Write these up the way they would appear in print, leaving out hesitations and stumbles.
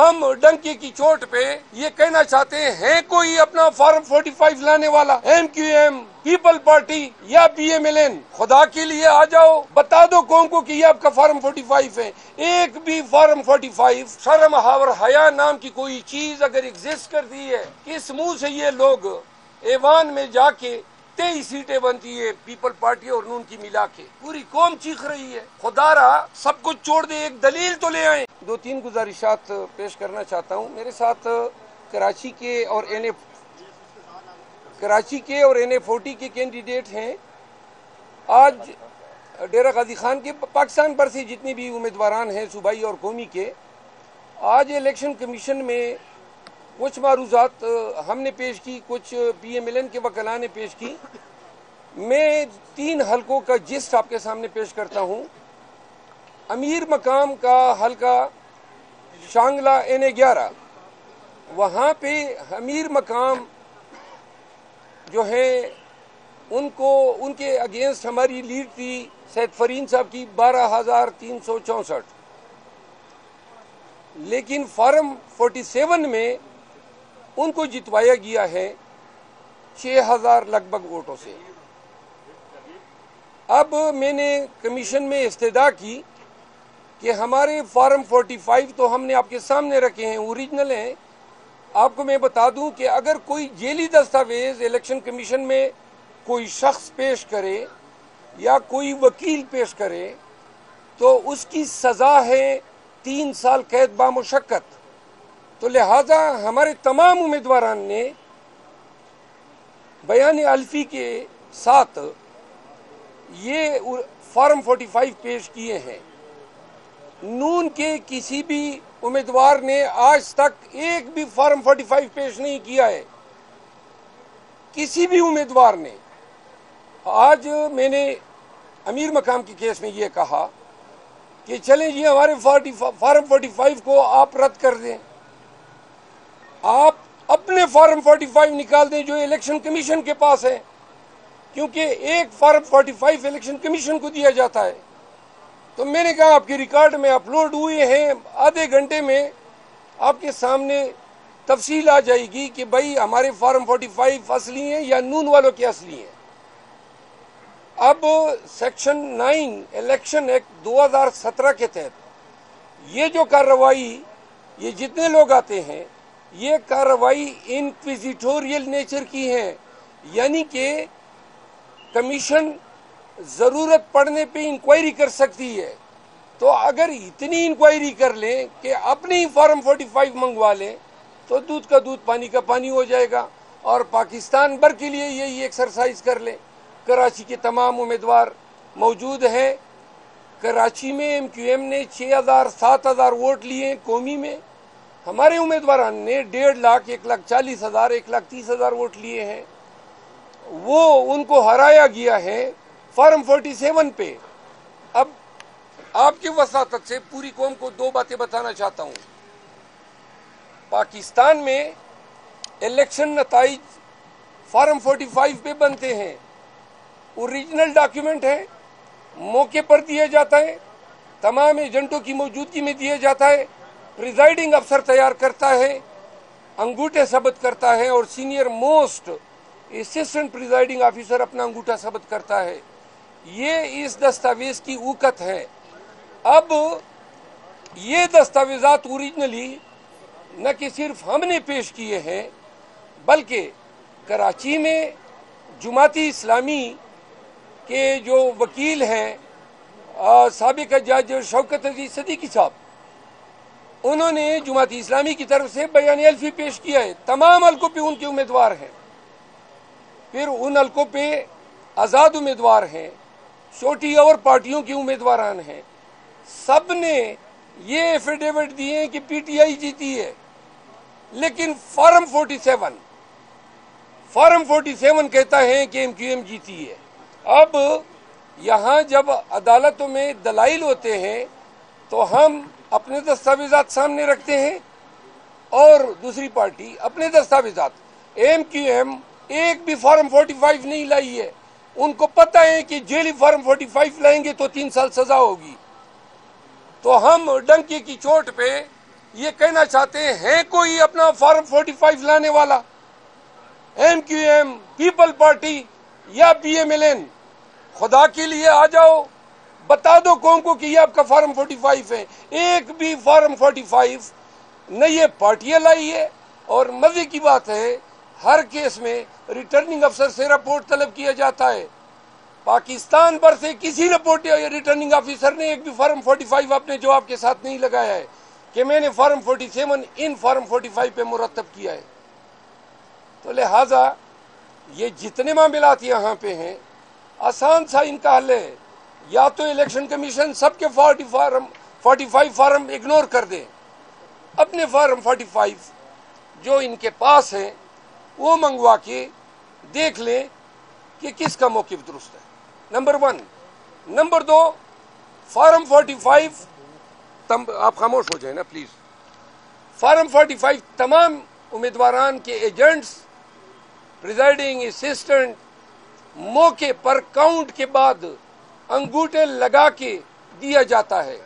ہم ڈنکے کی چوٹ پہ یہ کہنا چاہتے ہیں کوئی اپنا فارم 45 لانے والا M Q M, people party یا پی ایم ایل این، خدا کے لیے آ جاؤ، بتا دو قوم کو کہ یہ آپ کا فارم 45 ہے۔ ایک بھی فارم 45 شرم اور حیا نام کی کوئی چیز اگر ایگزسٹ کرتی ہے، کس منہ سے یہ لوگ ایوان میں جا کے 23 سیٹیں بنتی ہے پیپل پارٹی اور نون کی ملا کے، پوری قوم چیخ رہی ہے۔ خدا را سب کچھ چھوڑ دے، ایک دلیل تو لے آئیں۔ 2-3 گزارشات پیش کرنا چاہتا ہوں۔ میرے ساتھ کراچی کے اور این اے 40 کے کینڈیڈیٹ ہیں۔ آج ڈیرہ غازی خان کے پاکستان بھر سے جتنے بھی امیدواران ہیں صوبائی اور قومی کے، آج الیکشن کمیشن میں کچھ معروضات ہم نے پیش کی، کچھ پی ایم ایل این کے وکلاء نے پیش کی۔ میں 3 حلقوں کا جسٹ آپ کے سامنے پیش کرتا ہوں۔ امیر مقام کا حلقہ شانگلہ این اے 11، وہاں پہ امیر مقام جو ہیں ان کے اگینسٹ ہماری لیڈ تھی سید فرین صاحب کی 12,364، لیکن فارم 47 میں ان کو جتوایا گیا ہے 6,000 لگ بھگ ووٹوں سے۔ اب میں نے کمیشن میں استدعا کی کہ ہمارے فارم 45 تو ہم نے آپ کے سامنے رکھے ہیں، اوریجنل ہیں۔ آپ کو میں بتا دوں کہ اگر کوئی جعلی دستاویز الیکشن کمیشن میں کوئی شخص پیش کرے یا کوئی وکیل پیش کرے تو اس کی سزا ہے 3 سال قید بامشقت۔ تو لہٰذا ہمارے تمام امیدواران نے بیان الفی کے ساتھ یہ فارم 45 پیش کیے ہیں۔ نون کے کسی بھی امیدوار نے آج تک ایک بھی فارم 45 پیش نہیں کیا ہے، کسی بھی امیدوار نے۔ آج میں نے امیر مقام کے کیس میں یہ کہا کہ چلیں جی ہمارے فارم 45 کو آپ رد کر دیں، آپ اپنے فارم 45 نکال دیں جو الیکشن کمیشن کے پاس ہے، کیونکہ ایک فارم 45 الیکشن کمیشن کو دیا جاتا ہے۔ تو میں نے کہا آپ کے ریکارڈ میں اپلوڈ ہوئے ہیں، آدھے گھنٹے میں آپ کے سامنے تفصیل آ جائے گی کہ بھائی ہمارے فارم 45 اصلی ہیں یا نون والوں کے اصلی ہیں۔ اب سیکشن 9 الیکشن ایکٹ 2017 کے تحت یہ جو کارروائی، یہ جتنے لوگ آتے ہیں، یہ کارروائی انکویزیٹوریل نیچر کی ہے، یعنی کہ کمیشن ضرورت پڑنے پہ انکوائری کر سکتی ہے۔ تو اگر اتنی انکوائری کر لیں کہ اپنے ہی فارم 45 منگوا لیں تو دودھ کا دودھ پانی کا پانی ہو جائے گا، اور پاکستان بھر کے لیے یہی ایکسرسائز کر لیں۔ کراچی کے تمام امیدوار موجود ہیں۔ کراچی میں ایم کیو ایم نے 6,000-7,000 ووٹ لیے قومی میں، ہمارے امیدواران نے 1.5 لاکھ 1,40,000 1,30,000 ووٹ لیے ہیں، وہ ان کو ہرایا گیا ہے فارم 47 پہ۔ اب آپ کی وساطت سے پوری قوم کو 2 باتیں بتانا چاہتا ہوں۔ پاکستان میں الیکشن نتائج فارم 45 پہ بنتے ہیں، اوریجنل ڈاکیومنٹ ہے، موقع پر دیا جاتا ہے، تمام ایجنٹوں کی موجودگی میں دیا جاتا ہے، پریزائڈنگ افسر تیار کرتا ہے، انگوٹھے ثبت کرتا ہے، اور senior most assistant presiding officer اپنا انگوٹھا ثبت کرتا ہے۔ یہ اس دستاویز کی اوقت ہے۔ اب یہ دستاویزات اوریجنلی نہ کہ صرف ہم نے پیش کیے ہیں، بلکہ کراچی میں جماعتی اسلامی کے جو وکیل ہیں سابق جج شوکت عزیز صدیقی صاحب، انہوں نے جماعتی اسلامی کی طرف سے بیان الفی پیش کیا ہے۔ تمام حلقوں پہ ان کے امیدوار ہیں، پھر ان حلقوں پہ آزاد امیدوار ہیں، چھوٹی اور پارٹیوں کے امیدواران ہیں۔ سب نے یہ ایفیڈیوٹ دیے ہیں کہ پی ٹی آئی جیتی ہے، لیکن فارم 47 کہتا ہے کہ ایم کیو ایم جیتی ہے۔ اب یہاں جب عدالتوں میں دلائل ہوتے ہیں تو ہم اپنے دستاویزات سامنے رکھتے ہیں اور دوسری پارٹی اپنے دستاویزات۔ ایم کیو ایم ایک بھی فارم 45 نہیں لائی ہے، ان کو پتہ ہے کہ جیلی فارم 45 لائیں گے تو 3 سال سزا ہوگی۔ تو ہم ڈنکے کی چوٹ پہ یہ کہنا چاہتے ہیں کوئی اپنا فارم 45 لانے والا؟ M Q M, people party یا پی ایم ایل این؟ خدا کے لیے آ جاؤ، بتا دو قوم کو کہ یہ آپ کا فارم 45 ہے۔ ایک بھی فارم 45 نہ یہ پارٹیاں لائی ہے، اور مزے کی بات ہے ہر کیس میں ریٹرننگ افسر سے رپورٹ طلب کیا جاتا ہے۔ پاکستان بھر سے کسی رپورٹ ریٹرننگ آفیسر نے ایک بھی فارم 45 اپنے جواب کے ساتھ نہیں لگایا ہے کہ میں نے فارم 47 ان فارم 45 پہ مرتب کیا ہے۔ تو لہٰذا یہ جتنے معاملات یہاں پہ ہیں آسان سا ان کا حل ہے، یا تو الیکشن کمیشن سب کے 45 فارم اگنور کر دے، اپنے فارم 45 جو ان کے پاس ہیں وہ منگوا کے دیکھ لیں کہ کس کا موقف درست ہے، نمبر 1۔ نمبر 2، فارم 45 آپ خاموش ہو جائیں نا پلیز۔ فارم 45 تمام امیدواران کے ایجنٹس، پریزائڈنگ اسسٹنٹ موقع پر کاؤنٹ کے بعد انگوٹھے لگا کے دیا جاتا ہے۔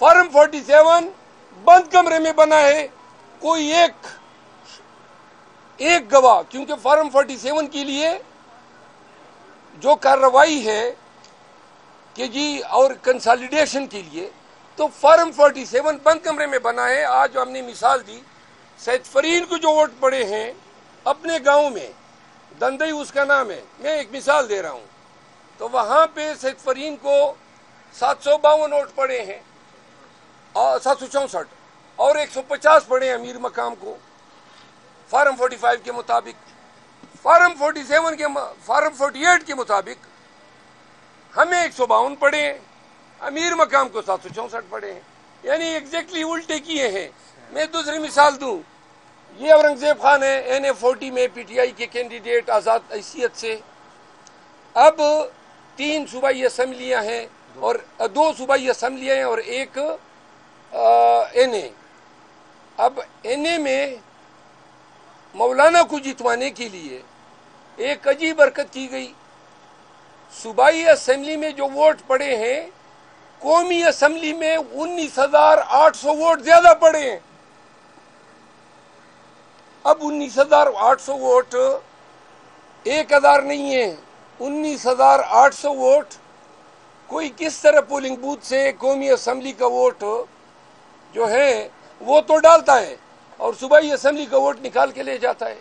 فارم 47 بند کمرے میں بنا ہے، کوئی ایک گواہ، کیونکہ فارم 47 کے لیے جو کارروائی ہے کہ جی اور کنسالیڈیشن کے لیے، تو فارم 47 بند کمرے میں بنا ہے۔ آج ہم نے مثال دی، سید فرین کو جو ووٹ پڑے ہیں اپنے گاؤں میں، دندئی اس کا نام ہے، میں ایک مثال دے رہا ہوں، تو وہاں پہ سید فرین کو 752 ووٹ پڑے ہیں، 764، اور 150 پڑے ہیں امیر مقام کو فارم 45 کے مطابق۔ فارم 48 کے مطابق ہمیں 152 پڑے ہیں، امیر مقام کو 764 پڑے ہیں، یعنی ایگزیکٹلی الٹے کیے ہیں۔ میں دوسری مثال دوں، یہ اورنگزیب خان ہے NA40 میں پی ٹی آئی کے کینڈیڈیٹ آزاد حیثیت سے۔ اب 3 صوبائی اسمبلیاں ہیں اور 2 صوبائی اسمبلیاں ہیں اور ایک NA۔ اب NA میں مولانا کو جتوانے کے لیے ایک عجیب حرکت کی گئی، صوبائی اسمبلی میں جو ووٹ پڑے ہیں قومی اسمبلی میں 19,800 ووٹ زیادہ پڑے ہیں۔ اب 19,800 ووٹ 1,000 نہیں ہے، 19,800 ووٹ کوئی کس طرح پولنگ بوتھ سے قومی اسمبلی کا ووٹ جو ہے وہ تو ڈالتا ہے اور صوبائی اسمبلی کا ووٹ نکال کے لے جاتا ہے۔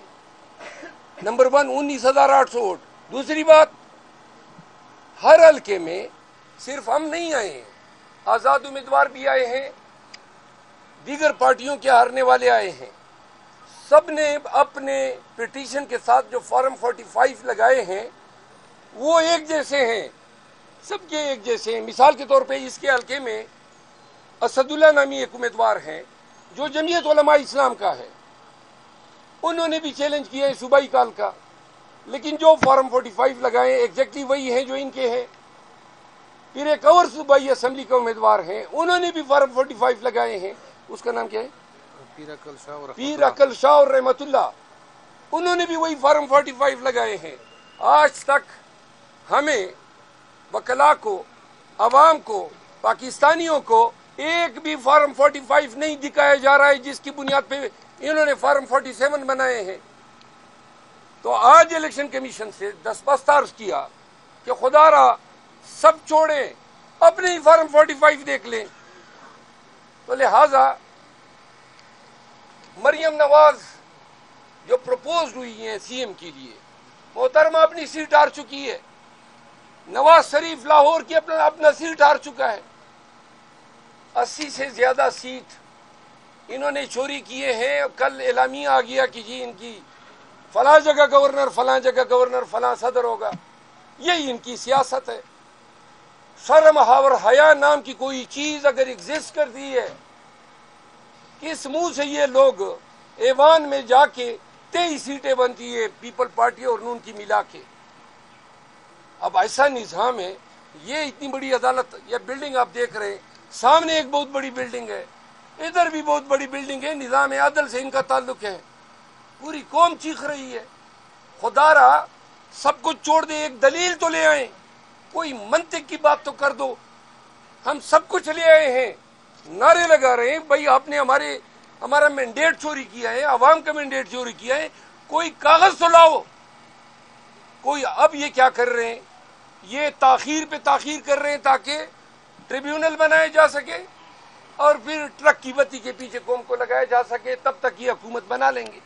Number 1، 19,800 vote. دوسری بات، ہر حلقے میں صرف ہم نہیں آئے ہیں، آزاد امیدوار بھی آئے ہیں، دیگر پارٹیوں کے ہارنے والے آئے ہیں، سب نے اپنے پٹیشن کے ساتھ جو فارم 45 لگائے ہیں وہ ایک جیسے ہیں، سب کے ایک جیسے ہیں۔ مثال کے طور پہ اس کے حلقے میں اسد اللہ نامی ایک امیدوار ہیں جو جمعیت علماء اسلام کا ہے، انہوں نے بھی چیلنج کیا ہے صوبائی کا حلقہ، لیکن جو فارم 45 لگائے ایگزیکٹلی وہی ہیں جو ان کے ہیں۔ پھر ایک اور صوبائی اسمبلی کا امیدوار ہیں، انہوں نے بھی فارم 45 لگائے ہیں، اس کا نام کیا ہے؟ پیر عقل شاہ اور رحمت اللہ، انہوں نے بھی وہی فارم 45 لگائے ہیں۔ آج تک ہمیں وکلاء کو، عوام کو، پاکستانیوں کو ایک بھی فارم 45 نہیں دکھایا جا رہا ہے جس کی بنیاد پہ انہوں نے فارم 47 بنائے ہیں۔ تو آج الیکشن کمیشن سے دستبست عرض کیا کہ خدا را سب چھوڑیں، اپنے ہی فارم 45 دیکھ لیں۔ تو لہذا مریم نواز جو پروپوز ہوئی ہیں سی ایم کے لیے، محترمہ اپنی سیٹ ہار چکی ہے، نواز شریف لاہور کی اپنا سیٹ ہار چکا ہے، 80 سے زیادہ سیٹ انہوں نے چوری کیے ہیں۔ کل اعلامیہ آ گیا کہ جی ان کی فلاں جگہ گورنر، فلاں جگہ گورنر، فلاں صدر ہوگا، یہی ان کی سیاست ہے۔ شرم اور حیا نام کی کوئی چیز اگر ایگزسٹ کرتی ہے، کس منہ سے یہ لوگ ایوان میں جا کے 23 سیٹیں بنتی ہے پیپل پارٹی اور نون کی ملا کے؟ اب ایسا نظام ہے، یہ اتنی بڑی عدالت، یہ بلڈنگ آپ دیکھ رہے ہیں، سامنے ایک بہت بڑی بلڈنگ ہے، ادھر بھی بہت بڑی بلڈنگ ہے، نظام عدل سے ان کا تعلق ہے، پوری قوم چیخ رہی ہے۔ خدا را سب کچھ چھوڑ دے، ایک دلیل تو لے آئیں، کوئی منطق کی بات تو کر دو۔ ہم سب کچھ لے آئے ہیں، نعرے لگا رہے ہیں بھائی آپ نے ہمارا مینڈیٹ چوری کیا ہے، عوام کا مینڈیٹ چوری کیا ہے، کوئی کاغذ تو لاؤ. کوئی اب یہ کیا کر رہے ہیں، یہ تاخیر پہ تاخیر کر رہے ہیں تاکہ ٹریبیونل بنایا جا سکے اور پھر ٹرک کی بتی کے پیچھے قوم کو لگایا جا سکے، تب تک یہ حکومت بنا لیں گے.